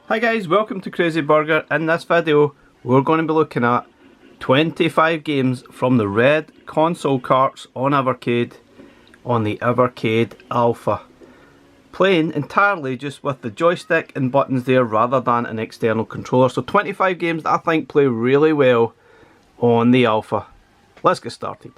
Hi guys, welcome to Crazy Burger. In this video we're going to be looking at 25 games from the red console carts on Evercade on the Evercade Alpha. Playing entirely just with the joystick and buttons there rather than an external controller. So 25 games that I think play really well on the Alpha. Let's get started.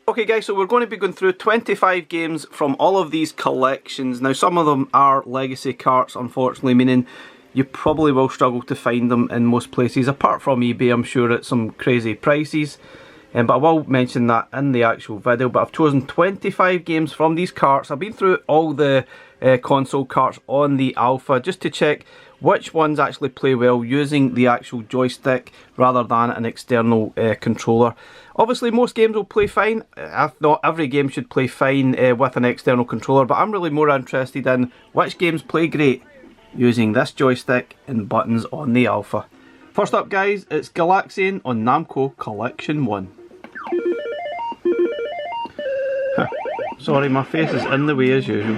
Okay guys, so we're going to be going through 25 games from all of these collections. Now some of them are legacy carts, unfortunately, meaning you probably will struggle to find them in most places, apart from eBay, I'm sure, at some crazy prices. But I will mention that in the actual video. But I've chosen 25 games from these carts. I've been through all the console carts on the Alpha just to check which ones actually play well using the actual joystick rather than an external controller. Obviously most games will play fine. Not every game should play fine with an external controller, but I'm really more interested in which games play great using this joystick and buttons on the Alpha. First up guys, it's Galaxian on Namco Collection 1. Sorry, my face is in the way as usual.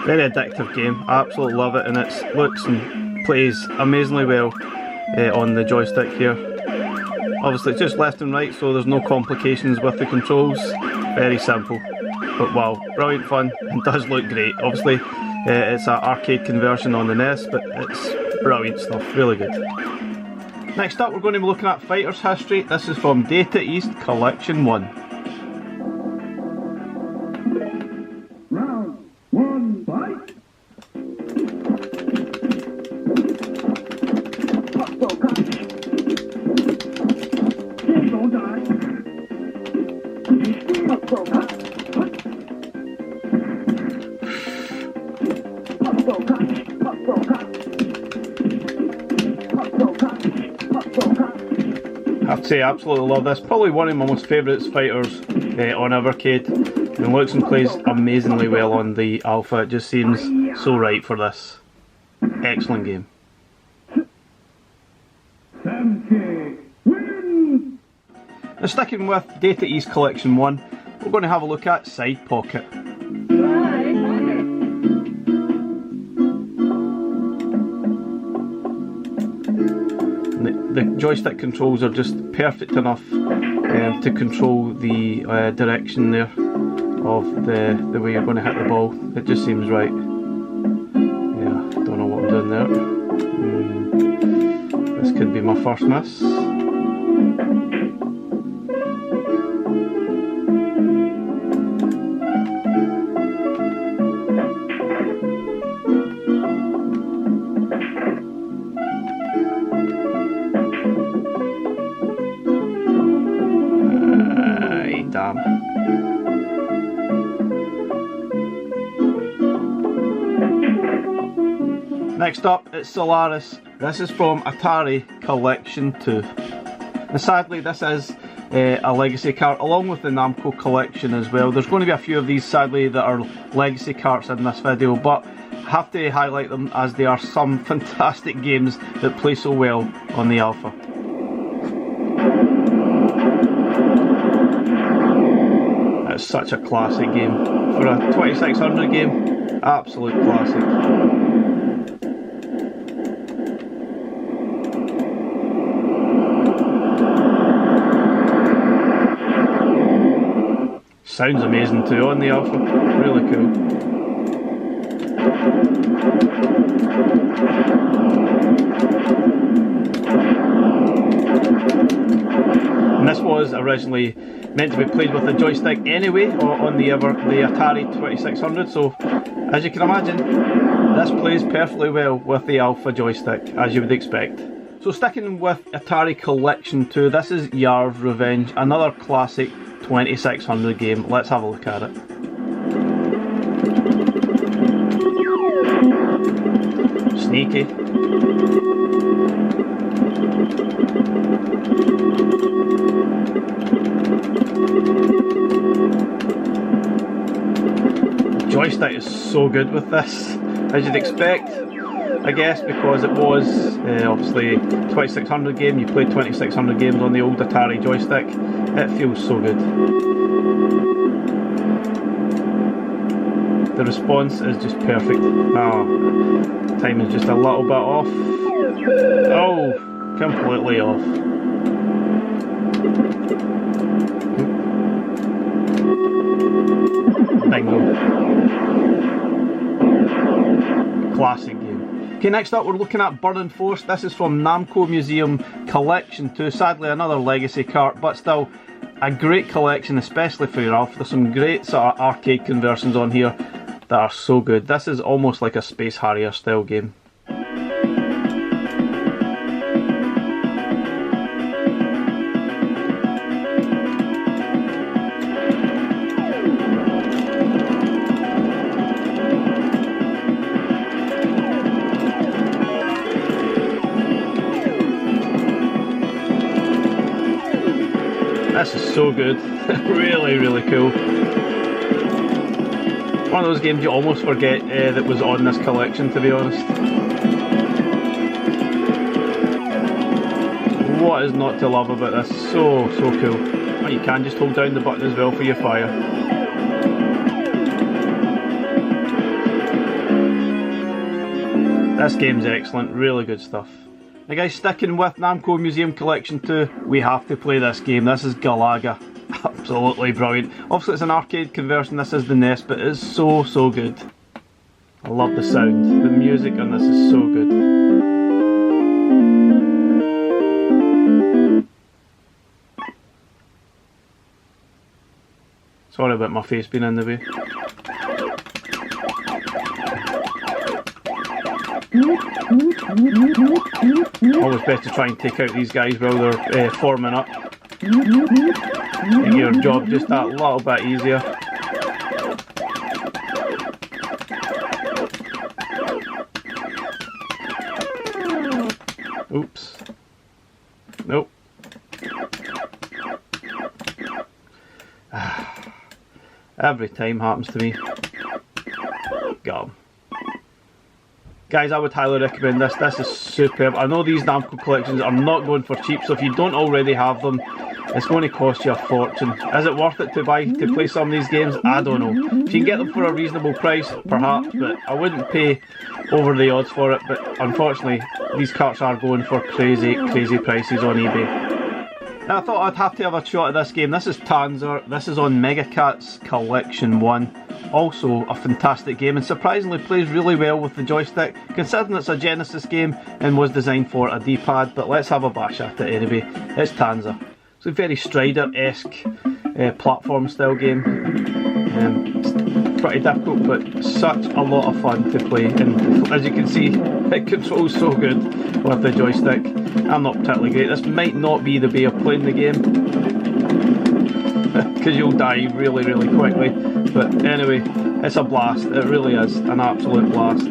Very addictive game, I absolutely love it, and it looks and plays amazingly well on the joystick here. Obviously it's just left and right, so there's no complications with the controls, very simple. But wow, brilliant fun, and does look great. Obviously it's an arcade conversion on the NES, but it's brilliant stuff, really good. Next up we're going to be looking at Fighter's History. This is from Data East Collection 1. I have to say, I absolutely love this. Probably one of my most favourite fighters on Evercade. And looks and plays amazingly well on the Alpha. It just seems so right for this. Excellent game. Now sticking with Data East Collection 1, we're going to have a look at Side Pocket. The joystick controls are just perfect enough to control the direction there of the way you're going to hit the ball. It just seems right. Yeah, don't know what I'm doing there. This could be my first miss. Damn. Next up, it's Solaris. This is from Atari Collection 2. Now sadly this is a legacy cart along with the Namco collection as well. There's going to be a few of these sadly that are legacy carts in this video, but I have to highlight them as they are some fantastic games that play so well on the Alpha. It's such a classic game. For a 2600 game, absolute classic. Sounds amazing too on the Alpha, really cool. And this was originally meant to be played with the joystick anyway on the Atari 2600, so as you can imagine this plays perfectly well with the Alpha joystick, as you would expect. So sticking with Atari Collection 2, this is Yar's Revenge, another classic 2600 game. Let's have a look at it. Sneaky. joystick is so good with this, as you'd expect, I guess, because it was obviously 2600 game. You played 2600 games on the old Atari joystick. It feels so good. The response is just perfect. Oh, time is just a little bit off. Oh, completely off. Bingo. Classic game. Okay, next up we're looking at Burning Force. This is from Namco Museum Collection 2. Sadly another legacy cart, but still a great collection, especially for your Alpha. There's some great sort of arcade conversions on here that are so good. This is almost like a Space Harrier style game. This is so good. Really, really cool. One of those games you almost forget that was on this collection, to be honest. What is not to love about this? So cool. Oh, you can just hold down the button as well for your fire. This game's excellent, really good stuff. Now guys, sticking with Namco Museum Collection 2, we have to play this game. This is Galaga. Absolutely brilliant. Obviously it's an arcade conversion, this is the NES, but it's so good. I love the sound. The music on this is so good. Sorry about my face being in the way. Always best to try and take out these guys while they're forming up. Make your job just that little bit easier. Oops. Nope. Every time happens to me. Got him. Guys, I would highly recommend this. This is superb. I know these Namco collections are not going for cheap, so if you don't already have them, it's going to cost you a fortune. Is it worth it to play some of these games? I don't know. If you can get them for a reasonable price, perhaps, but I wouldn't pay over the odds for it. But unfortunately, these carts are going for crazy prices on eBay. Now, I thought I'd have to have a shot at this game. This is Tanzer. This is on Megacats Collection 1. Also a fantastic game, and surprisingly plays really well with the joystick, considering it's a Genesis game and was designed for a D-pad. But let's have a bash at it anyway. It's Tanzer. It's a very Strider-esque platform style game. It's pretty difficult, but such a lot of fun to play, and as you can see, it controls so good with the joystick. I'm not particularly great. This might not be the way of playing the game, because you'll die really quickly. But anyway, it's a blast. It really is an absolute blast.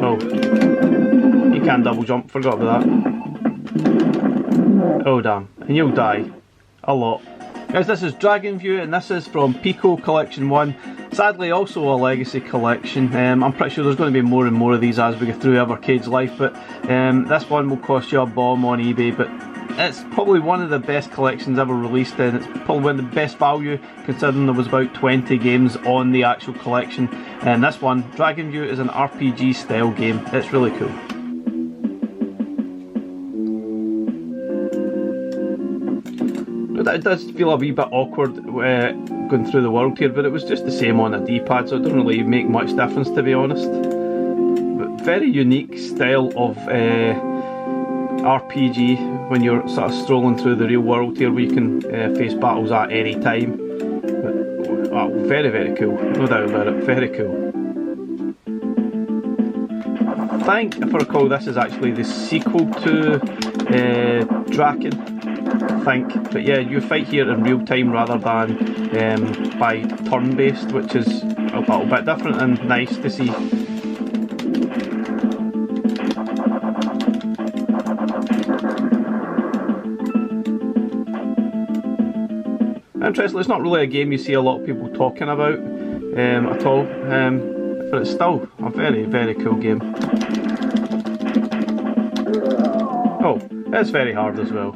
Oh, you can double jump. Forgot about that. Oh damn, and you'll die a lot. Guys, this is Dragon View, and this is from Pico Collection 1. Sadly, also a legacy collection. I'm pretty sure there's going to be more and more of these as we go through Evercade's life, but this one will cost you a bomb on eBay. But it's probably one of the best collections ever released, and it's probably one of the best value, considering there was about 20 games on the actual collection. And this one, Dragon View, is an RPG style game. It's really cool. It does feel a wee bit awkward going through the world here, but it was just the same on a D-pad, so it doesn't really make much difference, to be honest. But very unique style of RPG when you're sort of strolling through the real world here, where you can face battles at any time. But, wow, very cool, no doubt about it, very cool. I think, if I recall, this is actually the sequel to Draken. I think, but yeah, you fight here in real time rather than by turn based, which is a little bit different and nice to see. And interestingly, it's not really a game you see a lot of people talking about at all, but it's still a very, very cool game. Oh, it's very hard as well.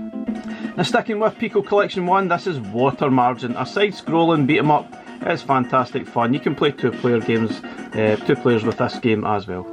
Now sticking with Pico Collection 1, this is Water Margin, a side-scrolling beat-em-up. It's fantastic fun. You can play two-player games, 2 players with this game as well.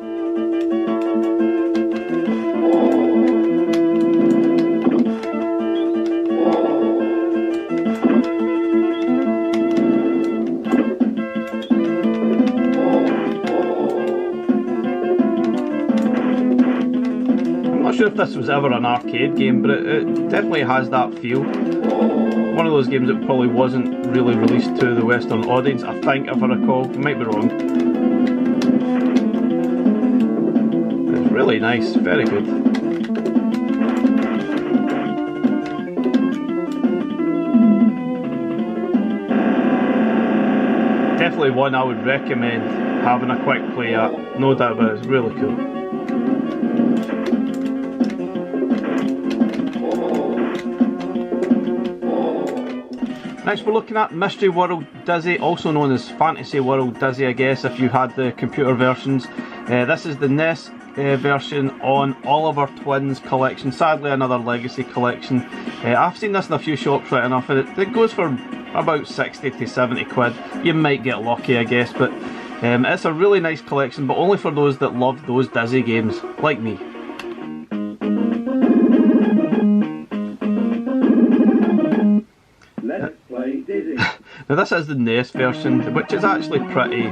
I'm not sure if this was ever an arcade game, but it definitely has that feel. One of those games that probably wasn't really released to the Western audience, I think, if I recall. I might be wrong. It's really nice, very good. Definitely one I would recommend having a quick play at, no doubt about it, it's really cool. Next we're looking at Mystery World Dizzy, also known as Fantasy World Dizzy I guess if you had the computer versions. This is the NES version on Oliver Twins collection, sadly another legacy collection. I've seen this in a few shops right enough, and it goes for about 60 to 70 quid. You might get lucky I guess, but it's a really nice collection, but only for those that love those Dizzy games, like me. Now this is the NES version, which is actually pretty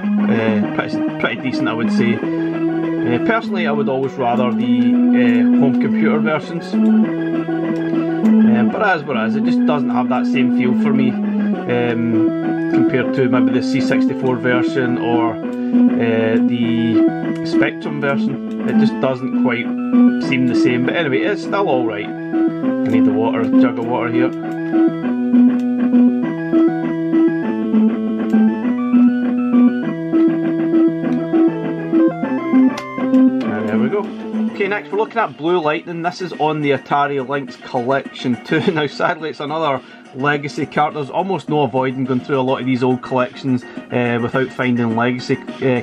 decent I would say. Personally I would always rather the home computer versions, but as it is, it just doesn't have that same feel for me compared to maybe the C64 version or the Spectrum version. It just doesn't quite seem the same, but anyway, it's still alright. I need the jug of water here. Okay, next we're looking at Blue Lightning. This is on the Atari Lynx Collection 2. Now sadly it's another legacy cart. There's almost no avoiding going through a lot of these old collections without finding legacy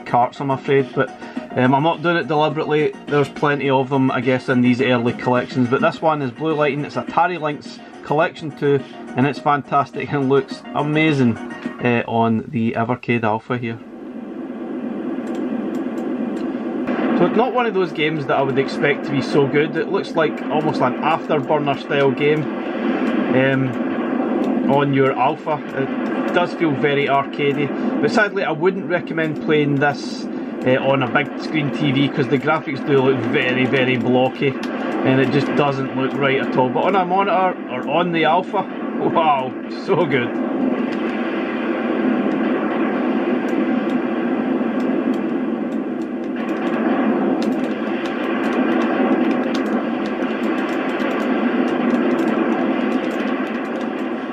carts, I'm afraid, but I'm not doing it deliberately. There's plenty of them I guess in these early collections, but this one is Blue Lightning. It's Atari Lynx Collection 2 and it's fantastic and looks amazing on the Evercade Alpha here. So it's not one of those games that I would expect to be so good. It looks like almost an Afterburner style game on your Alpha. It does feel very arcadey, but sadly I wouldn't recommend playing this on a big screen TV because the graphics do look very, very blocky and it just doesn't look right at all. But on a monitor or on the Alpha, wow, so good.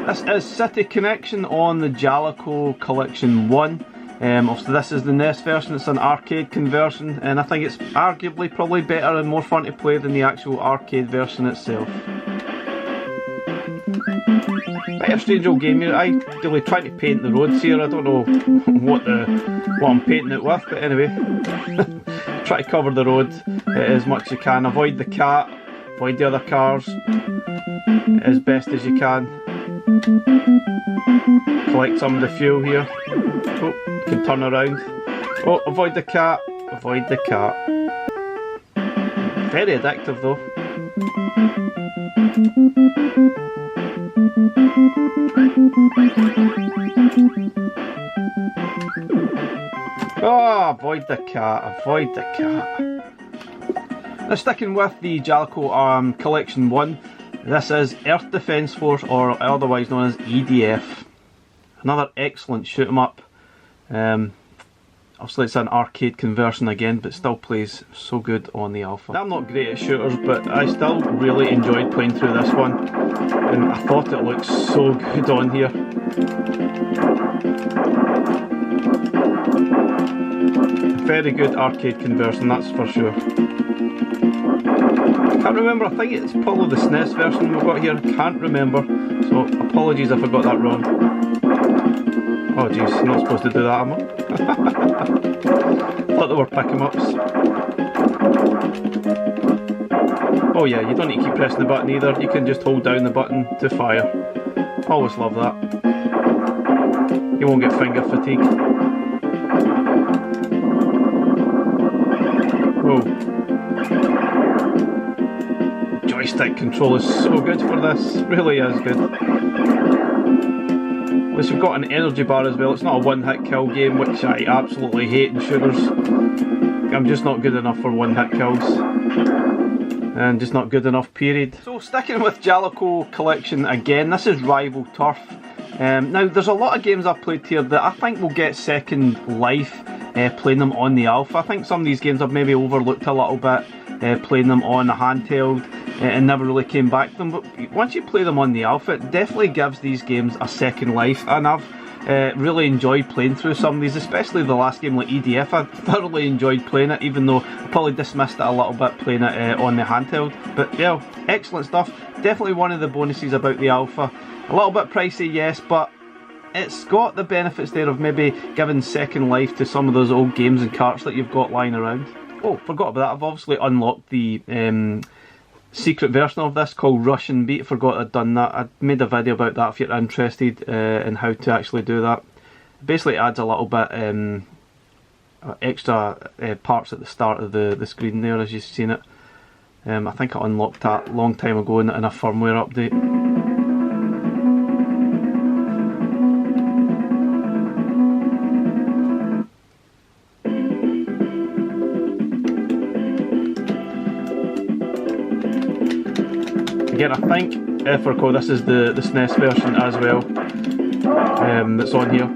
This is City Connection on the Jaleco Collection 1. Obviously this is the NES version, it's an arcade conversion, and I think it's arguably probably better and more fun to play than the actual arcade version itself. Quite a strange old game here. I'm really trying to paint the roads here. I don't know what I'm painting it with, but anyway. Try to cover the road as much as you can. Avoid the cat, avoid the other cars as best as you can. Collect some of the fuel here. Oh, you can turn around. Oh, avoid the cat, avoid the cat. Very addictive though. Oh, avoid the cat, avoid the cat. Now sticking with the Jaleco Collection 1, this is Earth Defence Force, or otherwise known as EDF. Another excellent shoot 'em up. Obviously it's an arcade conversion again, but still plays so good on the Alpha. I'm not great at shooters, but I still really enjoyed playing through this one, and I thought it looked so good on here. Very good arcade conversion, that's for sure. Can't remember, I think it's probably the SNES version we've got here, can't remember, so apologies if I got that wrong. Oh jeez, I'm not supposed to do that, am I? Thought they were pick 'em ups. Oh yeah, you don't need to keep pressing the button either, you can just hold down the button to fire. Always love that. You won't get finger fatigue. Whoa. Joystick control is so good for this, really is good. At least we've got an energy bar as well. It's not a one-hit kill game, which I absolutely hate in shooters. I'm just not good enough for one-hit kills. And just not good enough, period. So sticking with Jaleco collection again, this is Rival Turf. Now there's a lot of games I've played here that I think will get second life playing them on the Alpha. I think some of these games I've maybe overlooked a little bit playing them on a handheld and never really came back to them, but once you play them on the Alpha it definitely gives these games a second life, and I've really enjoyed playing through some of these, especially the last game like EDF. I thoroughly enjoyed playing it, even though I probably dismissed it a little bit playing it on the handheld. But yeah, excellent stuff. Definitely one of the bonuses about the Alpha. A little bit pricey, yes, but it's got the benefits there of maybe giving second life to some of those old games and carts that you've got lying around. Oh, forgot about that. I've obviously unlocked the secret version of this called Russian Beat. Forgot I'd done that. I made a video about that if you're interested in how to actually do that. Basically it adds a little bit extra parts at the start of the screen there, as you've seen it. I think I unlocked that a long time ago in a firmware update. Again, I think, if I recall, this is the SNES version as well that's on here.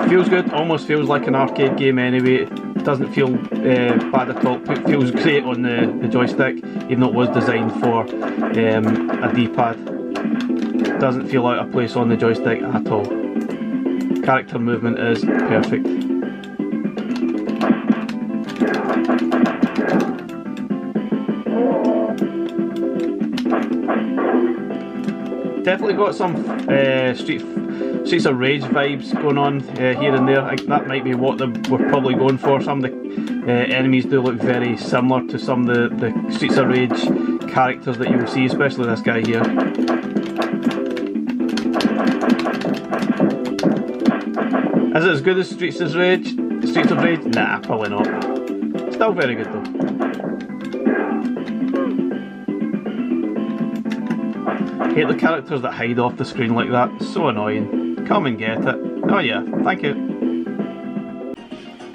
Feels good, almost feels like an arcade game anyway. It doesn't feel bad at all. It feels great on the joystick, even though it was designed for a D-pad. Doesn't feel out of place on the joystick at all. Character movement is perfect. Definitely got some Streets of Rage vibes going on here and there. I think that might be what we're probably going for. Some of the enemies do look very similar to some of the Streets of Rage characters that you will see, especially this guy here. Is it as good as Streets of Rage? Nah, probably not. Still very good though. Hate the characters that hide off the screen like that, so annoying. Come and get it. Oh yeah, thank you.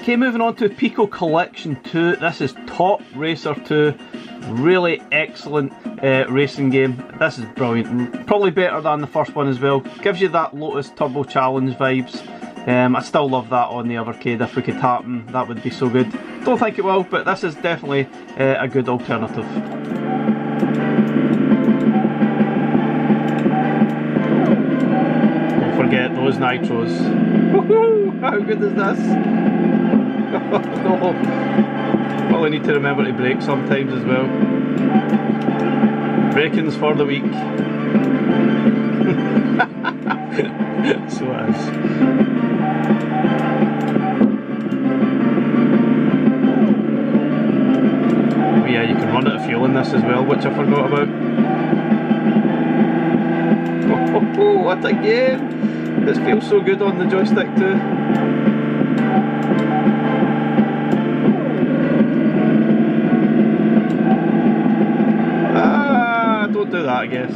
Okay, moving on to Pico Collection 2. This is Top Racer 2. Really excellent racing game. This is brilliant. Probably better than the first one as well. Gives you that Lotus Turbo Challenge vibes. I still love that on the Evercade. If we could happen, that would be so good. Don't think it will, but this is definitely a good alternative. Forget those nitros. Woohoo! How good is this? Oh no! Probably need to remember to brake sometimes as well. Braking's for the weak. So it is. Oh yeah, you can run out of fuel in this as well, which I forgot about. Oh, what a game! This feels so good on the joystick too. Don't do that, I guess.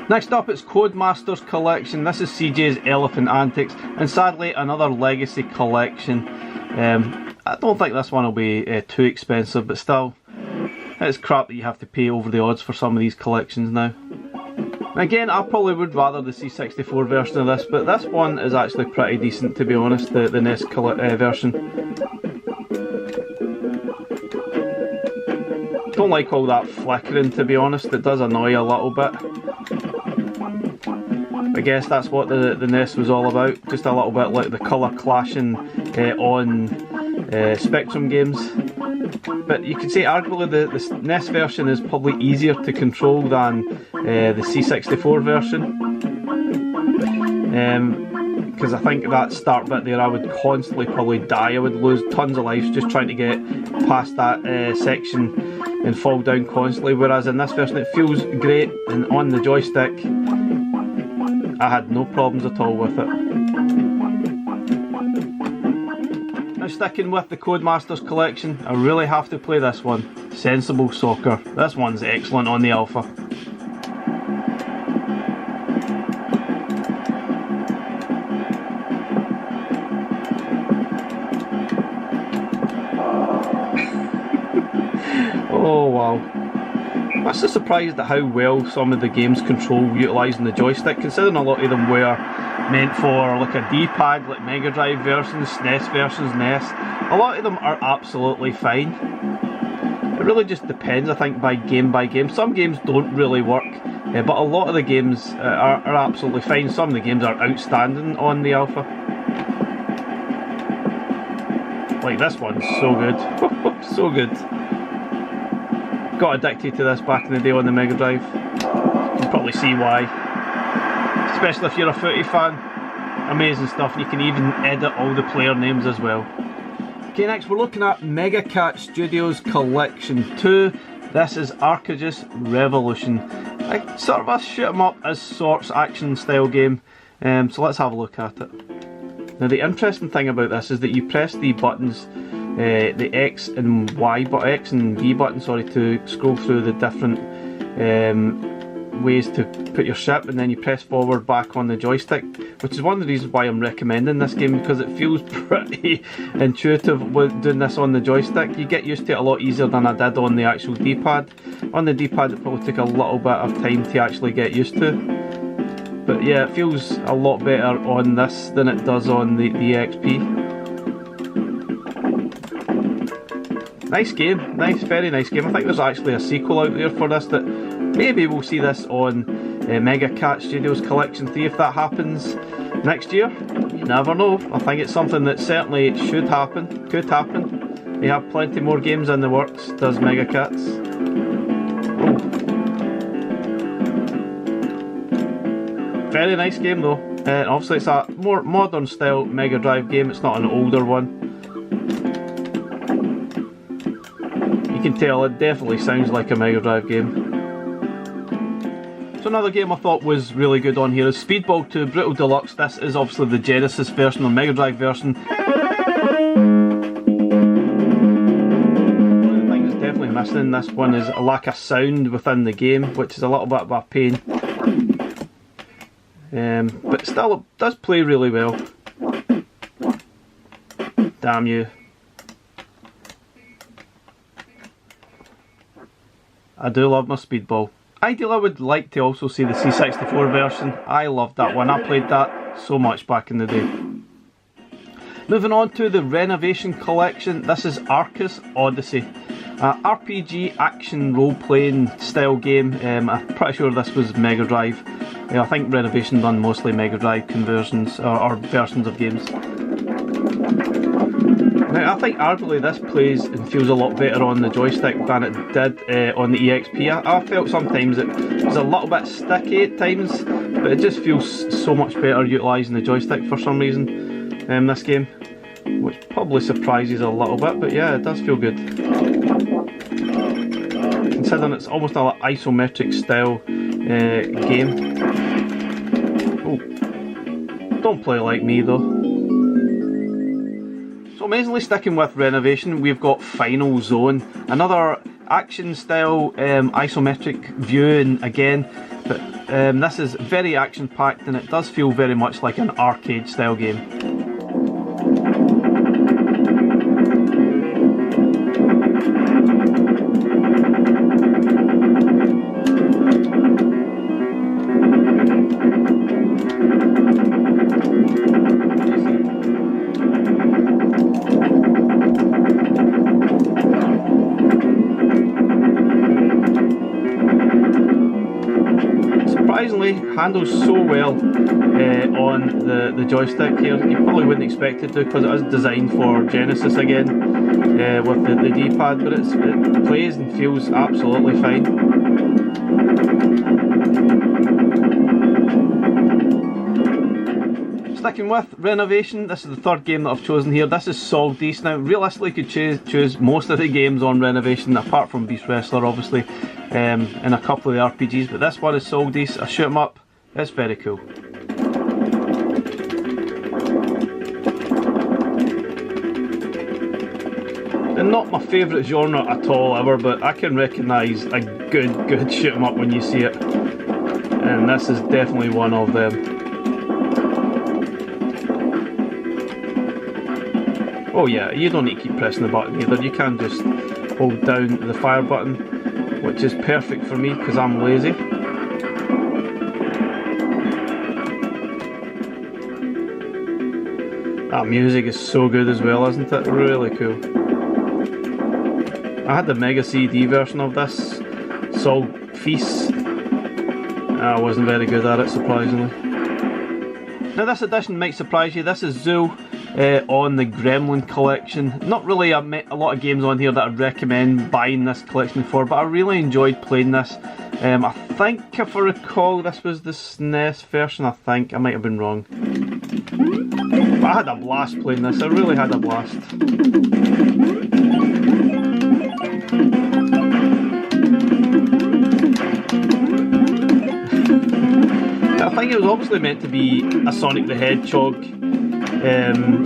Next up, it's Codemasters Collection. This is CJ's Elephant Antics, and sadly another legacy collection. I don't think this one will be too expensive, but still, it's crap that you have to pay over the odds for some of these collections now. Again, I probably would rather the C64 version of this, but this one is actually pretty decent, to be honest, the NES version. Don't like all that flickering, to be honest. It does annoy a little bit. I guess that's what the NES was all about, just a little bit like the colour clashing on Spectrum games. But you could say arguably the NES version is probably easier to control than the C64 version. because I think that start bit there I would constantly probably die. I would lose tons of life just trying to get past that section and fall down constantly, whereas in this version it feels great, and on the joystick I had no problems at all with it. Now sticking with the Codemasters collection, I really have to play this one, Sensible Soccer. This one's excellent on the Alpha. Oh wow. I'm actually surprised at how well some of the games control utilising the joystick, considering a lot of them were meant for like a D-pad, like Mega Drive versions, SNES versions, NES. A lot of them are absolutely fine. It really just depends, I think, by game. Some games don't really work, but a lot of the games are absolutely fine. Some of the games are outstanding on the Alpha. Like this one's so good. So good. Got addicted to this back in the day on the Mega Drive. You can probably see why. Especially if you're a footy fan. Amazing stuff. You can even edit all the player names as well. Okay, next we're looking at Mega Cat Studios Collection 2. This is Arcage's Revolution. Like sort of a shoot 'em up as sorts action style game. So let's have a look at it. Now the interesting thing about this is that you press the buttons, the X and Y, X and B button, sorry, to scroll through the different ways to put your ship, and then you press forward back on the joystick, which is one of the reasons why I'm recommending this game, because it feels pretty intuitive with doing this on the joystick. You get used to it a lot easier than I did on the actual D-pad. On the D-pad it probably took a little bit of time to actually get used to. But yeah, it feels a lot better on this than it does on the EXP. Nice game, very nice game. I think there's actually a sequel out there for this that maybe we'll see this on Mega Cat Studios Collection 3 if that happens next year. You never know. I think it's something that certainly should happen, could happen. They have plenty more games in the works, does Mega Cats. Oh. Very nice game though. Obviously it's a more modern style Mega Drive game, it's not an older one. You can tell it definitely sounds like a Mega Drive game. So another game I thought was really good on here is Speedball 2 Brutal Deluxe. This is obviously the Genesis version or Mega Drive version. One of the things that's definitely missing in this one is a lack of sound within the game, which is a little bit of a pain. But still it does play really well. Damn you. I do love my Speedball. Ideally I would like to also see the C64 version. I loved that one, I played that so much back in the day. Moving on to the Renovation Collection, this is Arca's Odyssey. RPG action role-playing style game. I'm pretty sure this was Mega Drive. I think Renovation done mostly Mega Drive conversions or versions of games. Now I think arguably this plays and feels a lot better on the joystick than it did on the EXP. I felt sometimes it was a little bit sticky at times, but it just feels so much better utilising the joystick for some reason in this game, which probably surprises a little bit, but yeah, it does feel good. Considering it's almost an isometric style game. Oh, don't play like me though. So amazingly sticking with Renovation, we've got Final Zone, another action style isometric viewing again, but this is very action packed and it does feel very much like an arcade style game. Surprisingly, handles so well on the joystick here. You probably wouldn't expect it to because it is designed for Genesis again with the D-pad, but it plays and feels absolutely fine. Sticking with renovation, this is the third game that I've chosen here. This is Solve Deece. Now, realistically, you could choose most of the games on renovation, apart from Beast Wrestler, obviously, and a couple of the RPGs. But this one is Solve Deece, a shoot 'em up. It's very cool. And not my favourite genre at all ever, but I can recognise a good shoot 'em up when you see it. And this is definitely one of them. Oh yeah, you don't need to keep pressing the button either, you can just hold down the fire button, which is perfect for me because I'm lazy. That music is so good as well, isn't it? Really cool. I had the Mega CD version of this, Solve Feast. I wasn't very good at it, surprisingly. Now this edition might surprise you. This is Zool on the Gremlin collection. Not really a lot of games on here that I'd recommend buying this collection for, but I really enjoyed playing this. I think, if I recall, this was the SNES version. I think I might have been wrong, but I had a blast playing this. I really had a blast. I think it was obviously meant to be a Sonic the Hedgehog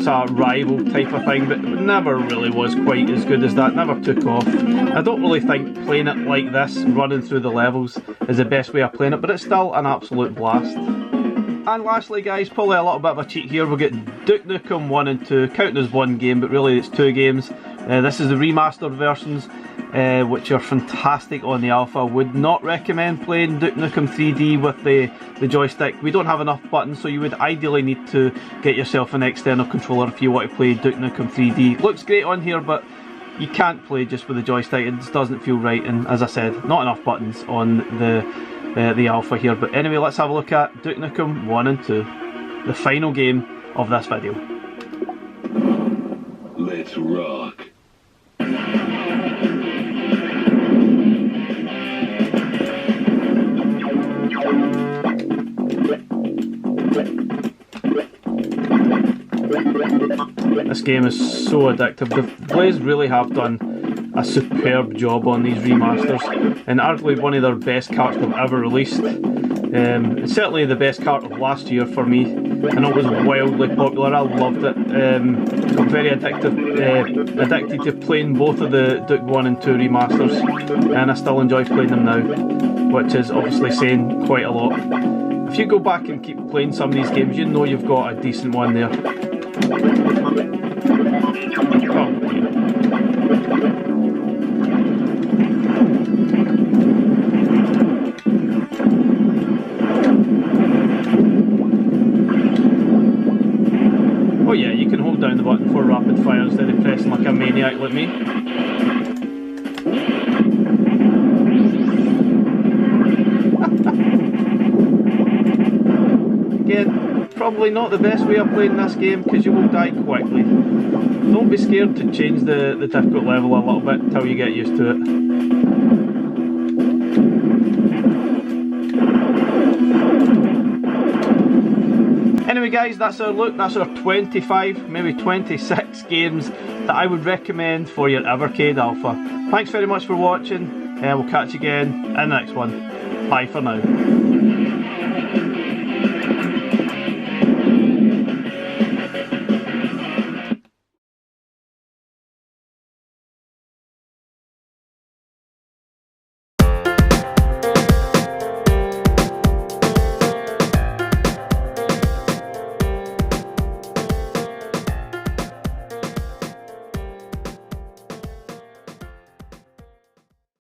sort of rival type of thing, but it never really was quite as good as that, never took off. I don't really think playing it like this, running through the levels, is the best way of playing it, but it's still an absolute blast. And lastly guys, probably a little bit of a cheat here, we'll get Duke Nukem 1 and 2, counting as one game, but really it's two games. This is the remastered versions, which are fantastic on the Alpha. Would not recommend playing Duke Nukem 3D with the joystick. We don't have enough buttons, so you would ideally need to get yourself an external controller if you want to play Duke Nukem 3D. Looks great on here, but you can't play just with the joystick. It just doesn't feel right, and as I said, not enough buttons on the Alpha here. But anyway, let's have a look at Duke Nukem 1 and 2, the final game of this video. Let's rock. This game is so addictive. The Blaze really have done a superb job on these remasters, and arguably one of their best carts they've ever released. It's certainly the best cart of last year for me. I know it was wildly popular, I loved it. I'm very addicted to playing both of the Duke 1 and 2 remasters, and I still enjoy playing them now, which is obviously saying quite a lot. If you go back and keep playing some of these games, you know you've got a decent one there. Oh, dear. Oh yeah, you can hold down the button for rapid fire instead of pressing like a maniac like me. Again, probably not the best way of playing this game because you will die quickly. Don't be scared to change the difficult level a little bit until you get used to it. Anyway guys, that's our look, that's our 25, maybe 26 games that I would recommend for your Evercade Alpha. Thanks very much for watching, we'll catch you again in the next one. Bye for now.